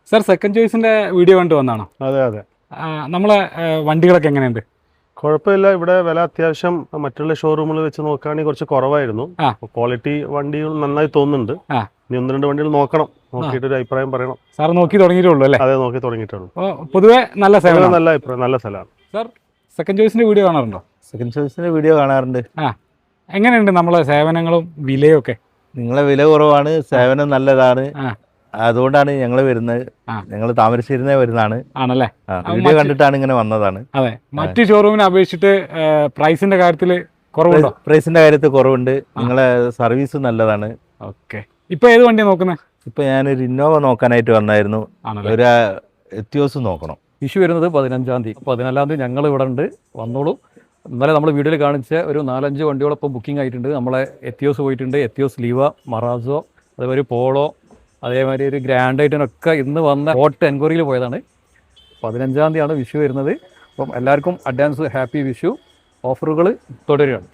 Sir second ചോയ്സിന്റെ video കണ്ടു വന്നാണോ? അതെ അതെ. നമ്മളെ വണ്ടികളൊക്കെ എങ്ങനെയുണ്ട്? കുഴപ്പമില്ല. ഇവിടെ വില അത്യാവശ്യം മറ്റുള്ള ഷോറൂമുകൾ വെച്ച് നോക്കുകയാണെങ്കിൽ കുറച്ച് കുറവായിരുന്നു. ക്വാളിറ്റി വണ്ടികൾ നന്നായി തോന്നുന്നുണ്ട്. ഇനി 1-2 വണ്ടികൾ നോക്കണം, നോക്കിയിട്ട് ഒരു അഭിപ്രായം പറയണം. സാർ നോക്കി തുടങ്ങിയിട്ടുള്ളൂ അല്ലേ? അതെ, നോക്കി തുടങ്ങിയിട്ടുള്ളൂ. പൊതുവെ നല്ല സേവനം, നല്ല അഭിപ്രായം, നല്ല സ്ഥലമാണ്. സാർ സെക്കൻഡ് ചോയ്സിന്റെ വീഡിയോ കാണാറുണ്ടോ? സെക്കൻഡ് ചോയ്സിന്റെ വീഡിയോ കാണാറുണ്ട്. എങ്ങനെയുണ്ട് നമ്മളെ സേവനങ്ങളും വിലയും ഒക്കെ? നിങ്ങളെ വില കുറവാണ്, സേവനം നല്ലതാണ്, അതുകൊണ്ടാണ് ഞങ്ങൾ വരുന്നത്. ഞങ്ങൾ താമരശ്ശേരിന്നേ വരുന്നതാണ്. ആണല്ലേ? വീഡിയോ കണ്ടിട്ടാണ് ഇങ്ങനെ വന്നതാണ്. അതെ, മറ്റു ഷോറൂമിനെ അപേക്ഷിച്ചിട്ട് പ്രൈസിന്റെ കാര്യത്തിൽ കുറവുണ്ടോ? പ്രൈസിന്റെ കാര്യത്തിൽ കുറവുണ്ട്. നിങ്ങളെ സർവീസ് നല്ലതാണ്. ഓക്കെ. ഇപ്പൊ ഏത് വണ്ടിയാണ് നോക്കുന്നത്? ഇപ്പൊ ഞാനൊരു ഇന്നോവ നോക്കാനായിട്ട് വന്നായിരുന്നു. ഒരു എത്തിയോസ് നോക്കണം. ഇഷ്യൂ വരുന്നത് 15-ാം തീയതി. 14-ാം തീയതി ഞങ്ങൾ ഇവിടെ ഉണ്ട്, വന്നോളൂ. ഇന്നലെ നമ്മൾ വീഡിയോയിൽ കാണിച്ച ഒരു 4-5 വണ്ടികളൊപ്പം ബുക്കിംഗ് ആയിട്ടുണ്ട്. നമ്മളെ എത്തിയോസ് പോയിട്ടുണ്ട്, എത്തിയോസ് ലീവ, മറാസോ, അതേമാതിരി പോളോ, അതേമാതിരി ഒരു ഗ്രാൻഡ് ഐറ്റനൊക്കെ ഇന്ന് വന്ന ഹോട്ട് എൻക്വയറിയിൽ പോയതാണ്. 15-ാം തീയതിയാണ് വിഷു വരുന്നത്. അപ്പം എല്ലാവർക്കും അഡ്വാൻസ് ഹാപ്പി വിഷു. ഓഫറുകൾ തുടരുകയാണ്.